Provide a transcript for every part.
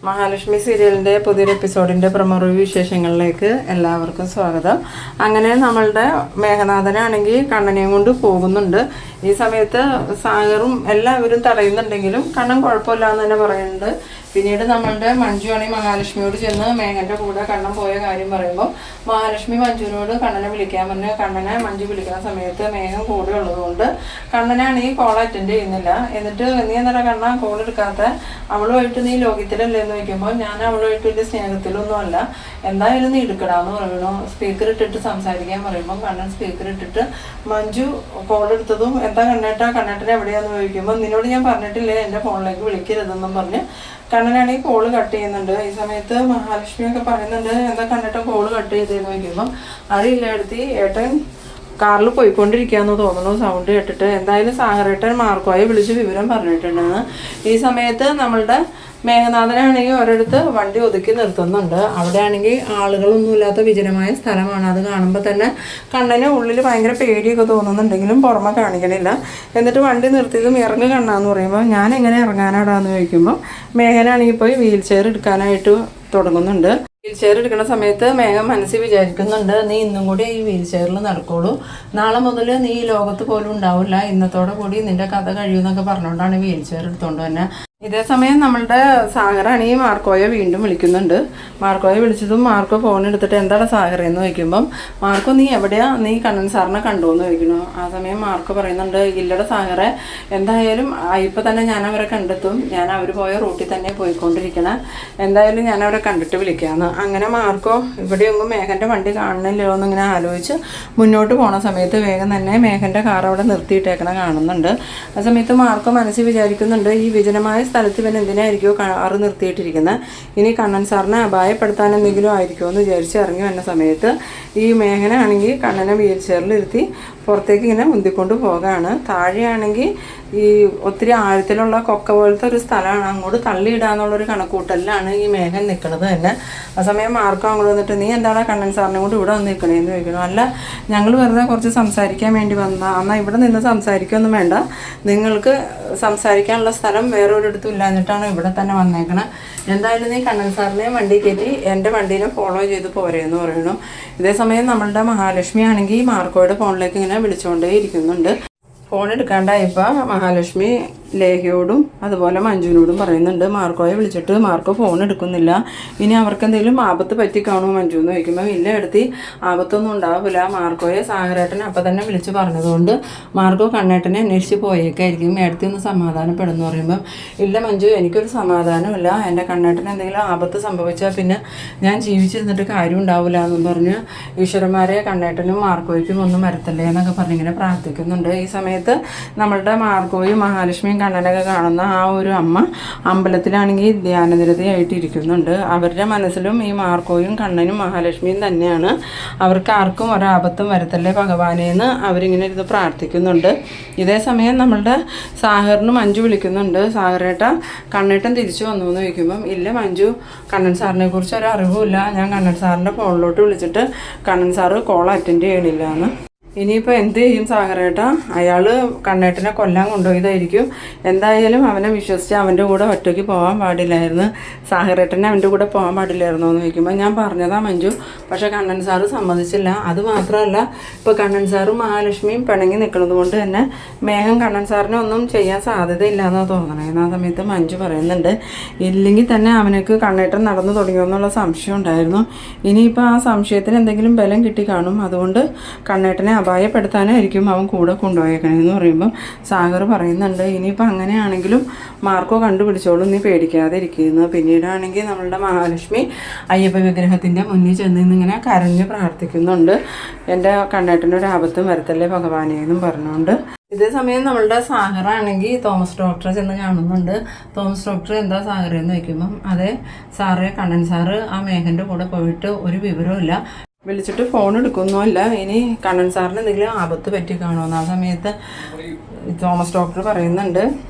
മഹാലക്ഷ്മി സീരിയലിൻ്റെ പുതിയൊരു എപ്പിസോഡിൻ്റെ promo review വിശേഷങ്ങളിലേക്ക് എല്ലാവർക്കും സ്വാഗതം. അങ്ങനെ നമ്മളുടെ മേഘനാഥനാണെങ്കിൽ കണ്ണനെയും കൊണ്ട് പോകുന്നുണ്ട്. ഈ സമയത്ത് സാഗറും എല്ലാവരും തടയുന്നുണ്ടെങ്കിലും കണ്ണൻ കുഴപ്പമില്ല എന്ന് തന്നെ പറയുന്നുണ്ട്. പിന്നീട് നമ്മളുടെ മഞ്ജു ആണെങ്കിൽ മഹാലക്ഷ്മിയോട് ചെന്ന് മേഘൻ്റെ കൂടെ കണ്ണൻ പോയ കാര്യം പറയുമ്പോൾ മഹാലക്ഷ്മി മഞ്ജുവിനോട് കണ്ണനെ വിളിക്കാൻ പറഞ്ഞ് കണ്ണനെ മഞ്ജു വിളിക്കുന്ന സമയത്ത് മേഘം കൂടെ ഉള്ളതുകൊണ്ട് കണ്ണനാണെങ്കിൽ കോൾ അറ്റൻഡ് ചെയ്യുന്നില്ല. എന്നിട്ട് നീ എന്താ കണ്ണ കോൾ എടുക്കാത്ത, അവളുമായിട്ട് നീ ലോകത്തിലല്ലേ എന്ന് ചോദിക്കുമ്പോൾ ഞാൻ അവളുമായിട്ട് വലിയ സ്നേഹത്തിലൊന്നും അല്ല, എന്തായാലും നീ എടുക്കടാന്ന് പറയണു. സ്പീക്കർ ഇട്ടിട്ട് സംസാരിക്കാൻ പറയുമ്പോൾ കണ്ണൻ സ്പീക്കർ ഇട്ടിട്ട് മഞ്ജു കോൾ എടുത്തതും എന്താ കണ്ണേട്ടൻ എവിടെയാന്ന് ചോദിക്കുമ്പോൾ നിന്നോട് ഞാൻ പറഞ്ഞിട്ടില്ലേ എൻ്റെ ഫോണിലേക്ക് വിളിക്കരുതെന്നും പറഞ്ഞ് കണ്ണനാണെങ്കിൽ കോള് കട്ട് ചെയ്യുന്നുണ്ട്. ഈ സമയത്ത് മഹാലക്ഷ്മിയൊക്കെ പറയുന്നുണ്ട് എന്താ കണ്ണേട്ടൻ കോള് കട്ട് ചെയ്തതെന്ന് ചോദിക്കുമ്പോൾ അറിയില്ല എടുത്തി, ഏട്ടൻ കാറിൽ പോയിക്കൊണ്ടിരിക്കുകയെന്ന് തോന്നുന്നു സൗണ്ട് കേട്ടിട്ട്. എന്തായാലും സാഗറേട്ടൻ മാർക്കോയെ വിളിച്ച് വിവരം പറഞ്ഞിട്ടുണ്ടെന്ന്. ഈ സമയത്ത് നമ്മളുടെ മേഘനാഥനാണെങ്കിൽ ഒരിടത്ത് വണ്ടി ഒതുക്കി നിർത്തുന്നുണ്ട്. അവിടെ ആണെങ്കിൽ ആളുകളൊന്നുമില്ലാത്ത വിജനമായ സ്ഥലമാണ്. അത് കാണുമ്പോൾ തന്നെ കണ്ണന് ഉള്ളിൽ ഭയങ്കര പേടിയൊക്കെ തോന്നുന്നുണ്ടെങ്കിലും പുറമെ കാണിക്കണില്ല. എന്നിട്ട് വണ്ടി നിർത്തിയതും ഇറങ്ങി കണ്ണാന്ന് പറയുമ്പോൾ ഞാൻ എങ്ങനെ ഇറങ്ങാനാടാന്ന് ചോദിക്കുമ്പോൾ മേഘനാണെങ്കിൽ പോയി വീൽ ചെയർ എടുക്കാനായിട്ട് തുടങ്ങുന്നുണ്ട്. വീൽ ചെയർ എടുക്കുന്ന സമയത്ത് മേഘം മനസ്സിൽ വിചാരിക്കുന്നുണ്ട് നീ ഇന്നും കൂടി ഈ വീൽ ചെയറിൽ നടക്കുള്ളൂ, നാളെ മുതൽ നീ ഈ ലോകത്ത് പോലും ഉണ്ടാവില്ല, ഇന്നത്തോടെ കൂടി നിന്റെ കഥ കഴിയുമെന്നൊക്കെ പറഞ്ഞുകൊണ്ടാണ് വീൽ ചെയർ എടുത്തുകൊണ്ട് തന്നെ. ഇതേ സമയം നമ്മളുടെ സാഗറാണെങ്കിൽ മാർക്കോയെ വീണ്ടും വിളിക്കുന്നുണ്ട്. മാർക്കോയെ വിളിച്ചതും മാർക്കോ ഫോൺ എടുത്തിട്ട് എന്താണ് സാഗർ എന്ന് ചോദിക്കുമ്പം മാർക്കോ നീ എവിടെയാ, നീ കണ്ണൻ സാറിനെ കണ്ടുവെന്ന് ചോദിക്കുന്നു. ആ സമയം മാർക്കോ പറയുന്നുണ്ട് ഇല്ലട സാഗറെ, എന്തായാലും ഇപ്പം തന്നെ ഞാൻ അവരെ കണ്ടെത്തും, ഞാൻ അവർ പോയ റൂട്ടിൽ തന്നെ പോയിക്കൊണ്ടിരിക്കണം, എന്തായാലും ഞാൻ അവരെ കണ്ടിട്ട് വിളിക്കാമെന്ന്. അങ്ങനെ മാർക്കോ ഇവിടെയൊന്നും മേഘൻ്റെ വണ്ടി കാണുന്നില്ലല്ലോ എന്നിങ്ങനെ ആലോചിച്ച് മുന്നോട്ട് പോണ സമയത്ത് വേഗം തന്നെ മേഘൻ്റെ കാർ അവിടെ നിർത്തിയിട്ടേക്കണ കാണുന്നുണ്ട്. ആ സമയത്ത് മാർക്കോ മനസ്സിൽ വിചാരിക്കുന്നുണ്ട് ഈ വിജനമായ സ്ഥലത്ത് ഇവൻ എന്തിനായിരിക്കുമോ കാറ് നിർത്തിയിട്ടിരിക്കുന്നത്, ഇനി കണ്ണൻ സാറിനെ അപായപ്പെടുത്താൻ എന്തെങ്കിലും ആയിരിക്കുമോ എന്ന് വിചാരിച്ച് ഇറങ്ങി വന്ന സമയത്ത് ഈ മേഘനാണെങ്കിൽ കണ്ണനെ വീൽ ചെയറിലിരുത്തി പുറത്തേക്ക് ഇങ്ങനെ മുന്തിക്കൊണ്ട് പോകാണ്. താഴെയാണെങ്കിൽ ഈ ഒത്തിരി ആഴത്തിലുള്ള കൊക്ക പോലത്തെ ഒരു സ്ഥലമാണ്, അങ്ങോട്ട് തള്ളിയിടാന്നുള്ളൊരു കണക്കൂട്ടലിലാണ് ഈ മേഘൻ നിൽക്കുന്നത് തന്നെ. ആ സമയം മാർക്കോ അങ്ങോട്ട് വന്നിട്ട് നീ എന്താണ് കണ്ണൻ സാറിനെ കൊണ്ട് ഇവിടെ വന്ന് നിൽക്കണേന്ന് ചോദിക്കണം. അല്ല ഞങ്ങൾ വെറുതെ കുറച്ച് സംസാരിക്കാൻ വേണ്ടി വന്നതാണ്, എന്നാൽ ഇവിടെ നിന്ന് സംസാരിക്കൊന്നും വേണ്ട, നിങ്ങൾക്ക് സംസാരിക്കാനുള്ള സ്ഥലം വേറെ ഒരിടത്തും ഇല്ലാഞ്ഞിട്ടാണ് ഇവിടെ തന്നെ വന്നേക്കണം, എന്തായാലും നീ കണ്ണൻ സാറിനെ വണ്ടി കയറ്റി എൻ്റെ വണ്ടീനെ ഫോളോ ചെയ്ത് പോരെയെന്ന് പറയണു. ഇതേസമയം നമ്മളുടെ മഹാലക്ഷ്മി ആണെങ്കിൽ മാർക്കോയുടെ ഫോണിലേക്ക് ഇങ്ങനെ വിളിച്ചുകൊണ്ടേ ഇരിക്കുന്നുണ്ട്. ഫോൺ എടുക്കാണ്ടായപ്പോൾ മഹാലക്ഷ്മി ലേഖയോടും അതുപോലെ മഞ്ജുവിനോടും പറയുന്നുണ്ട് മാർക്കോയെ വിളിച്ചിട്ട് മാർക്കോ ഫോൺ എടുക്കുന്നില്ല, ഇനി അവർക്ക് എന്തെങ്കിലും ആപത്ത് പറ്റിക്കാണോ മഞ്ജു എന്ന് ചോദിക്കുമ്പോൾ ഇല്ല എടുത്തി, ആപത്തൊന്നും ഉണ്ടാവില്ല, മാർക്കോയെ സാഗരേട്ടനെ അപ്പം തന്നെ വിളിച്ച് പറഞ്ഞതുകൊണ്ട് മാർക്കോ കണ്ണേട്ടനെ അന്വേഷിച്ച് പോയേക്കായിരിക്കും, എടുത്തി ഒന്ന് സമാധാനപ്പെടുന്നു പറയുമ്പം ഇല്ല മഞ്ജു എനിക്കൊരു സമാധാനമില്ല, എൻ്റെ കണ്ണേട്ടന് എന്തെങ്കിലും ആപത്ത് സംഭവിച്ചാൽ പിന്നെ ഞാൻ ജീവിച്ചിരുന്നിട്ട് കാര്യം ഉണ്ടാവില്ല എന്നും പറഞ്ഞ് ഈശ്വരന്മാരെ കണ്ണേട്ടനും മാർക്കോയ്ക്കും ഒന്നും വരത്തല്ലേ എന്നൊക്കെ പറഞ്ഞിങ്ങനെ പ്രാർത്ഥിക്കുന്നുണ്ട്. ഈ സമയത്ത് നമ്മളുടെ മാർക്കോയും മഹാലക്ഷ്മിയും കണ്ണനൊക്കെ കാണുന്ന ആ ഒരു അമ്മ അമ്പലത്തിലാണെങ്കിൽ ധ്യാനനിരതയായിട്ട് ഇരിക്കുന്നുണ്ട്. അവരുടെ മനസ്സിലും ഈ മാർക്കോയും കണ്ണനും മഹാലക്ഷ്മിയും തന്നെയാണ്, അവർക്ക് ആർക്കും ഒരാപത്തും വരത്തല്ലേ ഭഗവാനേന്ന് അവരിങ്ങനെ ഇരുന്ന് പ്രാർത്ഥിക്കുന്നുണ്ട്. ഇതേ സമയം നമ്മളുടെ സാഗറിന് മഞ്ജു വിളിക്കുന്നുണ്ട്, സാഗരേട്ട കണ്ണേട്ടൻ തിരിച്ചു വന്നു എന്ന് ചോദിക്കുമ്പം ഇല്ല മഞ്ജു, കണ്ണൻ സാറിനെ കുറിച്ച് ഒരു അറിവുമില്ല, ഞാൻ കണ്ണൻ സാറിൻ്റെ ഫോണിലോട്ട് വിളിച്ചിട്ട് കണ്ണൻ സാറ് കോൾ അറ്റൻഡ് ചെയ്യണില്ല എന്ന്. ഇനിയിപ്പോൾ എന്ത് ചെയ്യും സാഗരേട്ട, അയാൾ കണ്ണേട്ടനെ കൊല്ലാൻ കൊണ്ടുപോയതായിരിക്കും, എന്തായാലും അവനെ വിശ്വസിച്ച് അവൻ്റെ കൂടെ ഒറ്റയ്ക്ക് പോകാൻ പാടില്ലായിരുന്നു, സാഗരേട്ടനെ അവൻ്റെ കൂടെ പോകാൻ പാടില്ലായിരുന്നോ എന്ന് ചോദിക്കുമ്പോൾ ഞാൻ പറഞ്ഞതാ മഞ്ജു, പക്ഷേ കണ്ണൻ സാറ് സമ്മതിച്ചില്ല, അത് മാത്രമല്ല ഇപ്പോൾ കണ്ണൻ സാറും മഹാലക്ഷ്മിയും പിണങ്ങി നിൽക്കുന്നത് കൊണ്ട് തന്നെ മേഘം കണ്ണൻ സാറിനെ ഒന്നും ചെയ്യാൻ സാധ്യതയില്ലാന്നാണ് തോന്നണേ. ആ സമയത്ത് മഞ്ജു പറയുന്നുണ്ട് ഇല്ലെങ്കിൽ തന്നെ അവനക്ക് കണ്ണേട്ടൻ നടന്നു തുടങ്ങിയെന്നുള്ള സംശയം ഉണ്ടായിരുന്നു, ഇനിയിപ്പോൾ ആ സംശയത്തിന് എന്തെങ്കിലും ബലം കിട്ടി കാണും, അതുകൊണ്ട് കണ്ണേട്ടനെ അപായപ്പെടുത്താനായിരിക്കും അവൻ കൂടെ കൊണ്ടുപോയേക്കണേന്ന് പറയുമ്പം സാഗർ പറയുന്നുണ്ട് ഇനിയിപ്പോൾ അങ്ങനെയാണെങ്കിലും മാർക്കോ കണ്ടുപിടിച്ചോളും, നീ പേടിക്കാതെ ഇരിക്കുന്നു. പിന്നീടാണെങ്കിൽ നമ്മളുടെ മഹാലക്ഷ്മി അയ്യപ്പ വിഗ്രഹത്തിൻ്റെ മുന്നിൽ ചെന്ന് ഇങ്ങനെ കരഞ്ഞ് പ്രാർത്ഥിക്കുന്നുണ്ട്, എൻ്റെ കണ്ണേട്ടനൊരു ആപത്തും വരത്തല്ലേ ഭഗവാനെ എന്നും പറഞ്ഞുകൊണ്ട്. ഇതേ സമയം നമ്മളുടെ സാഗറാണെങ്കിൽ തോമസ് ഡോക്ടറെ ചെന്ന് കാണുന്നുണ്ട്. തോമസ് ഡോക്ടർ എന്താ സാഗറെന്ന് ചോദിക്കുമ്പം അതെ സാറേ, കണ്ണൻ സാറ് ആ മേഘൻ്റെ കൂടെ പോയിട്ട് ഒരു വിവരമില്ല, വിളിച്ചിട്ട് ഫോൺ എടുക്കുന്നുമില്ല, ഇനി കണ്ണൻ സാറിന് എന്തെങ്കിലും ആപത്ത് പറ്റി കാണുമെന്ന്. ആ സമയത്ത് തോമസ് ഡോക്ടർ പറയുന്നുണ്ട്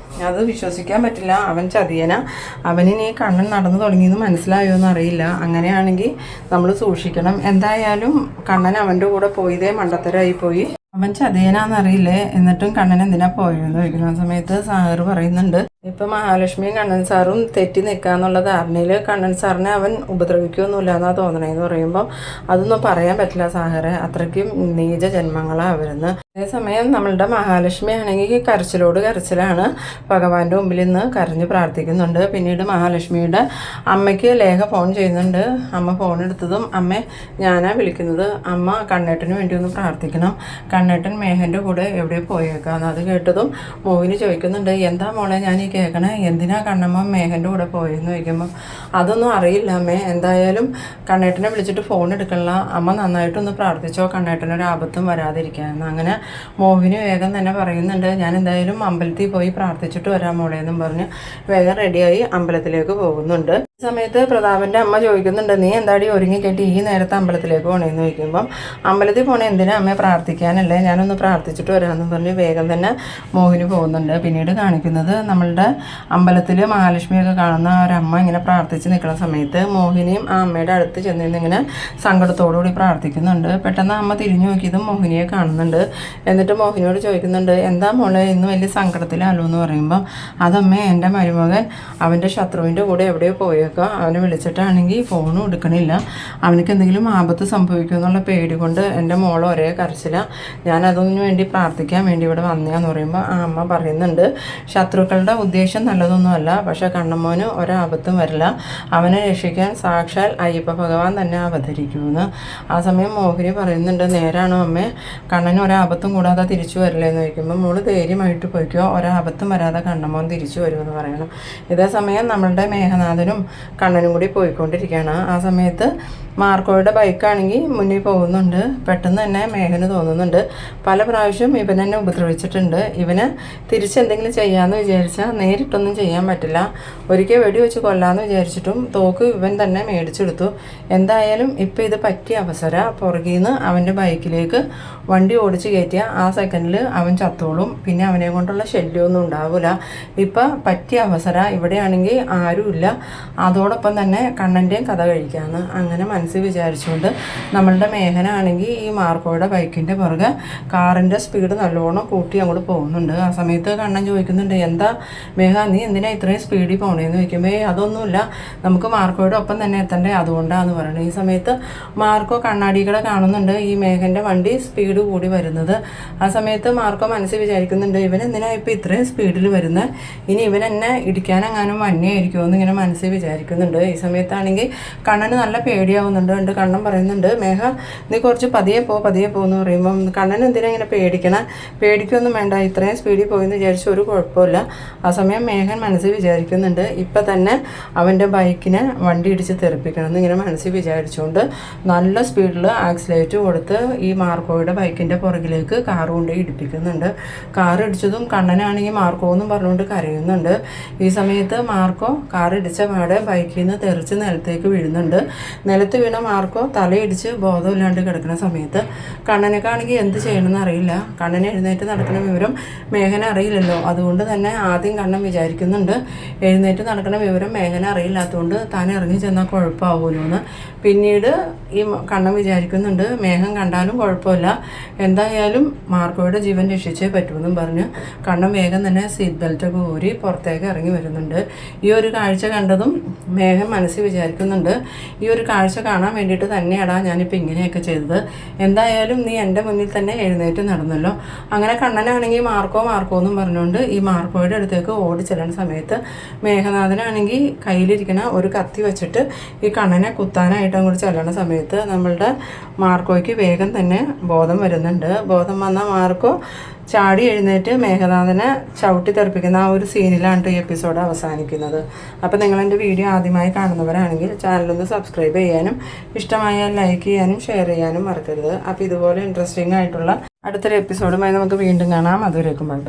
അത് വിശ്വസിക്കാൻ പറ്റില്ല, അവൻ ചതിയന, അവനിനി കണ്ണൻ നടന്നു തുടങ്ങിയെന്ന് മനസ്സിലായോ എന്ന് അറിയില്ല, അങ്ങനെയാണെങ്കിൽ നമ്മൾ സൂക്ഷിക്കണം, എന്തായാലും കണ്ണൻ അവൻ്റെ കൂടെ പോയതേ മണ്ടത്തരായി പോയി, അവൻ ചതിയനാന്നറിയില്ലേ, എന്നിട്ടും കണ്ണൻ എന്തിനാ പോയെന്ന് ചോദിക്കുന്ന സമയത്ത് സാഗർ പറയുന്നുണ്ട് ഇപ്പം മഹാലക്ഷ്മിയും കണ്ണൻ സാറും തെറ്റി നിൽക്കാന്നുള്ള ധാരണയിൽ കണ്ണൻ സാറിനെ അവൻ ഉപദ്രവിക്കുകയൊന്നുമില്ല എന്നാണ് തോന്നണേന്ന് പറയുമ്പോൾ അതൊന്നും പറയാൻ പറ്റില്ല സാഗറെ, അത്രയ്ക്കും നീച ജന്മങ്ങളാണ് അവരെന്ന്. അതേസമയം നമ്മളുടെ മഹാലക്ഷ്മി ആണെങ്കിൽ കരച്ചിലോട് കരച്ചിലാണ്. ഭഗവാന്റെ മുമ്പിൽ നിന്ന് കരഞ്ഞ് പ്രാർത്ഥിക്കുന്നുണ്ട്. പിന്നീട് മഹാലക്ഷ്മിയുടെ അമ്മയ്ക്ക് ലേഖ ഫോൺ ചെയ്യുന്നുണ്ട്. അമ്മ ഫോൺ എടുത്തതും അമ്മ ഞാനാ വിളിക്കുന്നത്, അമ്മ കണ്ണേട്ടന് വേണ്ടി ഒന്ന് പ്രാർത്ഥിക്കണം, കണ്ണേട്ടൻ മേഘൻ്റെ കൂടെ എവിടെ പോയേക്കാന്ന്. അത് കേട്ടതും മോഹിനി ചോദിക്കുന്നുണ്ട്, എന്താ മോളെ ഞാൻ ഈ കേൾക്കണേ, എന്തിനാ കണ്ണമ്മ മേഘൻ്റെ കൂടെ പോയെന്ന് ചോദിക്കുമ്പോൾ അതൊന്നും അറിയില്ല അമ്മേ, എന്തായാലും കണ്ണേട്ടനെ വിളിച്ചിട്ട് ഫോൺ എടുക്കണില്ല, അമ്മ നന്നായിട്ടൊന്ന് പ്രാർത്ഥിച്ചോ കണ്ണേട്ടനൊരു ആപത്തും വരാതിരിക്കാമെന്ന്. അങ്ങനെ മോഹിനി വേഗം തന്നെ പറയുന്നുണ്ട്, ഞാൻ എന്തായാലും അമ്പലത്തിൽ പോയി പ്രാർത്ഥിച്ചിട്ട് വരാം മോളെ എന്നും പറഞ്ഞ് വേഗം റെഡിയായി അമ്പലത്തിലേക്ക് പോകുന്നുണ്ട്. ഈ സമയത്ത് പ്രതാപൻ്റെ അമ്മ ചോദിക്കുന്നുണ്ട്, നീ എന്താടി ഒരുങ്ങിക്കെട്ടി ഈ നേരത്തെ അമ്പലത്തിലേക്ക് പോകണേന്ന് ചോദിക്കുമ്പം അമ്പലത്തിൽ പോണേ എന്തിനാ അമ്മയെ പ്രാർത്ഥിക്കാനല്ലേ, ഞാനൊന്ന് പ്രാർത്ഥിച്ചിട്ട് വരാമെന്നും പറഞ്ഞ് വേഗം തന്നെ മോഹിനി പോകുന്നുണ്ട്. പിന്നീട് കാണിക്കുന്നത് നമ്മളുടെ അമ്പലത്തിൽ മഹാലക്ഷ്മിയൊക്കെ കാണുന്ന ഒരമ്മ ഇങ്ങനെ പ്രാർത്ഥിച്ച് നിൽക്കുന്ന സമയത്ത് മോഹിനിയും ആ അമ്മയുടെ അടുത്ത് ചെന്നിരുന്ന് ഇങ്ങനെ സങ്കടത്തോടുകൂടി പ്രാർത്ഥിക്കുന്നുണ്ട്. പെട്ടെന്ന് അമ്മ തിരിഞ്ഞു നോക്കിയതും മോഹിനിയെ കാണുന്നുണ്ട്. എന്നിട്ട് മോഹിനിയോട് ചോദിക്കുന്നുണ്ട്, എന്താ മോളെ ഇന്ന് വലിയ സങ്കടത്തിലാലോ എന്ന് പറയുമ്പോൾ അതമ്മേ എൻ്റെ മരുമകൻ അവൻ്റെ ശത്രുവിൻ്റെ കൂടെ എവിടെയോ പോയേക്കുക, അവനെ വിളിച്ചിട്ടാണെങ്കിൽ ഫോണും എടുക്കണില്ല, അവനക്ക് എന്തെങ്കിലും ആപത്ത് സംഭവിക്കുമെന്നുള്ള പേടി കൊണ്ട് എൻ്റെ മോൾ ഒരേ കരച്ചില, ഞാൻ അതിനു വേണ്ടി പ്രാർത്ഥിക്കാൻ വേണ്ടി ഇവിടെ വന്നതാന്ന് പറയുമ്പോൾ ആ അമ്മ പറയുന്നുണ്ട്, ശത്രുക്കളുടെ ഉദ്ദേശം നല്ലതൊന്നുമല്ല, പക്ഷെ കണ്ണമ്മോന് ഒരാപത്തും വരില്ല, അവനെ രക്ഷിക്കാൻ സാക്ഷാൽ അയ്യപ്പ ഭഗവാൻ തന്നെ അവതരിക്കുമെന്ന്. ആ സമയം മോഹിനി പറയുന്നുണ്ട്, നേരാണോ അമ്മേ, കണ്ണന് ഒരാപത്തും കൂടാതെ തിരിച്ചു വരില്ലെന്ന് ചോദിക്കുമ്പോൾ മോള് ധൈര്യമായിട്ട് പോയിക്കോ, ഒരാപത്തും വരാതെ കണ്ണമ്മോൻ തിരിച്ചു വരുമെന്ന് പറയണം. ഇതേ സമയം നമ്മളുടെ മേഘനാഥനും കണ്ണനും കൂടി പോയിക്കൊണ്ടിരിക്കുകയാണ്. ആ സമയത്ത് മാർക്കോയുടെ ബൈക്കാണെങ്കിൽ മുന്നിൽ പോകുന്നുണ്ട്. പെട്ടെന്ന് തന്നെ മേഘന് തോന്നുന്നുണ്ട്, പല പ്രാവശ്യം ഇവൻ എന്നെ ഉപദ്രവിച്ചിട്ടുണ്ട്, ഇവന് തിരിച്ചെന്തെങ്കിലും ചെയ്യാമെന്ന് വിചാരിച്ചാൽ നേരിട്ടൊന്നും ചെയ്യാൻ പറ്റില്ല, ഒരിക്കൽ വെടിവെച്ച് കൊല്ലാമെന്ന് വിചാരിച്ചിട്ടും തോക്ക് ഇവൻ തന്നെ മേടിച്ചെടുത്തു, എന്തായാലും ഇപ്പം ഇത് പറ്റിയ അവസരം, പുറകിൽ നിന്ന് അവൻ്റെ ബൈക്കിലേക്ക് വണ്ടി ഓടിച്ച് കയറ്റിയ ആ സെക്കൻഡിൽ അവൻ ചത്തോളും, പിന്നെ അവനെ കൊണ്ടുള്ള ശല്യമൊന്നും ഉണ്ടാവില്ല, ഇപ്പം പറ്റിയ അവസരം, ഇവിടെയാണെങ്കിൽ ആരുമില്ല, അതോടൊപ്പം തന്നെ കണ്ണൻ്റെയും കഥ കഴിക്കാമെന്ന്. അങ്ങനെ മനസ്സിൽ വിചാരിച്ചുകൊണ്ട് നമ്മളുടെ മേഘനാണെങ്കിൽ ഈ മാർക്കോയുടെ ബൈക്കിൻ്റെ പുറകെ കാറിൻ്റെ സ്പീഡ് നല്ലോണം കൂട്ടി അങ്ങോട്ട് പോകുന്നുണ്ട്. ആ സമയത്ത് കണ്ണൻ ചോദിക്കുന്നുണ്ട്, എന്താ മേഘ നീ എന്തിനാ ഇത്രയും സ്പീഡിൽ പോകണേന്ന് ചോദിക്കുമ്പോൾ അതൊന്നുമില്ല, നമുക്ക് മാർക്കോയുടെ ഒപ്പം തന്നെ എത്തണ്ടേ, അതുകൊണ്ടാന്ന് പറയുന്നത്. ഈ സമയത്ത് മാർക്കോ കണ്ണാടികളെ കാണുന്നുണ്ട് ഈ മേഘൻ്റെ വണ്ടി സ്പീഡ് കൂടി വരുന്നത്. ആ സമയത്ത് മാർക്കോ മനസ്സിൽ വിചാരിക്കുന്നുണ്ട്, ഇവൻ എന്തിനാ ഇപ്പം ഇത്രയും സ്പീഡിൽ വരുന്നത്, ഇനി ഇവൻ എന്നെ ഇടിക്കാനെങ്ങാനും വന്യായിരിക്കുമോ എന്ന് ഇങ്ങനെ മനസ്സിൽ വിചാരിക്കുന്നുണ്ട്. ഈ സമയത്താണെങ്കിൽ കണ്ണന് നല്ല പേടിയാവുന്നുണ്ട്. കണ്ണൻ പറയുന്നുണ്ട്, മേഘ നീ കുറച്ച് പതിയെ പോകുമെന്ന് പറയുമ്പം കണ്ണൻ എന്തിനാ ഇങ്ങനെ പേടിക്കൊന്നും വേണ്ട, ഇത്രയും സ്പീഡിൽ പോയെന്ന് വിചാരിച്ച് ഒരു കുഴപ്പമില്ല. ആ സമയം മേഘൻ മനസ്സിൽ വിചാരിക്കുന്നുണ്ട്, ഇപ്പം തന്നെ അവൻ്റെ ബൈക്കിനെ വണ്ടി ഇടിച്ച് തെറിപ്പിക്കണം എന്നിങ്ങനെ മനസ്സിൽ വിചാരിച്ചുകൊണ്ട് നല്ല സ്പീഡിൽ ആക്സിലേറ്റ് കൊടുത്ത് ഈ മാർക്കോയുടെ ബൈക്കിൻ്റെ പുറകിലേക്ക് കാർ കൊണ്ട് ഇടിപ്പിക്കുന്നുണ്ട്. കാർ ഇടിച്ചതും കണ്ണനാണെങ്കിൽ മാർക്കോ എന്നും പറഞ്ഞുകൊണ്ട് കരയുന്നുണ്ട്. ഈ സമയത്ത് മാർക്കോ കാർ ഇടിച്ച പാടെ ബൈക്കിൽ നിന്ന് തെറിച്ച് നിലത്തേക്ക് വീഴുന്നുണ്ട്. നിലത്ത് വീണ മാർക്കോ തലയിടിച്ച് ബോധമില്ലാണ്ട് കിടക്കുന്ന സമയത്ത് കണ്ണനക്കാണെങ്കിൽ എന്ത് ചെയ്യണമെന്ന് അറിയില്ല. കണ്ണനെ എഴുന്നേറ്റ് നടക്കുന്ന വിവരം മേഘന അറിയില്ലല്ലോ, അതുകൊണ്ട് തന്നെ ആദ്യം കണ്ണൻ വിചാരിക്കുന്നുണ്ട് എഴുന്നേറ്റ് നടക്കുന്ന വിവരം മേഘന അറിയില്ലാത്തതുകൊണ്ട് താൻ ഇറങ്ങി ചെന്നാൽ കുഴപ്പമാവുമല്ലോ എന്ന്. പിന്നീട് ഈ കണ്ണൻ വിചാരിക്കുന്നുണ്ട് മേഘം കണ്ടാലും കുഴപ്പമില്ല, എന്തായാലും മാർക്കോയുടെ ജീവൻ രക്ഷിച്ചേ പറ്റുമെന്നും പറഞ്ഞ് കണ്ണൻ വേഗം തന്നെ സീറ്റ് ബെൽറ്റൊക്കെ ഊരി പുറത്തേക്ക് ഇറങ്ങി വരുന്നുണ്ട്. ഈ ഒരു കാഴ്ച കണ്ടതും മേഘം മനസ്സിൽ വിചാരിക്കുന്നുണ്ട്, ഈ ഒരു കാഴ്ച കാണാൻ വേണ്ടിയിട്ട് തന്നെയാടാ ഞാനിപ്പോൾ ഇങ്ങനെയൊക്കെ ചെയ്തത്, എന്തായാലും നീ എൻ്റെ മുന്നിൽ തന്നെ എഴുന്നേറ്റ് നടന്നല്ലോ. അങ്ങനെ കണ്ണനാണെങ്കിൽ മാർക്കോ എന്നും പറഞ്ഞുകൊണ്ട് ഈ മാർക്കോയുടെ അടുത്തേക്ക് ഓടി ചെല്ലുന്ന സമയത്ത് മേഘനാഥനാണെങ്കിൽ കയ്യിലിരിക്കുന്ന ഒരു കത്തി വെച്ചിട്ട് ഈ കണ്ണനെ കുത്താനായിട്ട് അങ്ങോട്ട് ചെല്ലണ സമയത്ത് നമ്മളുടെ മാർക്കോയ്ക്ക് വേഗം തന്നെ ബോധം വരുന്നുണ്ട്. ബോധം വന്ന മാർക്കോ ചാടി എഴുന്നേറ്റ് മേഘനാഥനെ ചവിട്ടി തെറിപ്പിക്കുന്ന ആ ഒരു സീനിലാണ് ഈ എപ്പിസോഡ് അവസാനിക്കുന്നത്. അപ്പോൾ നിങ്ങളെൻ്റെ വീഡിയോ ആദ്യമായി കാണുന്നവരാണെങ്കിൽ ചാനലൊന്ന് സബ്സ്ക്രൈബ് ചെയ്യാനും ഇഷ്ടമായാൽ ലൈക്ക് ചെയ്യാനും ഷെയർ ചെയ്യാനും മറക്കരുത്. അപ്പോൾ ഇതുപോലെ ഇൻട്രസ്റ്റിംഗ് ആയിട്ടുള്ള അടുത്തൊരു എപ്പിസോഡുമായി നമുക്ക് വീണ്ടും കാണാം. അതുവരേക്കും ബൈ.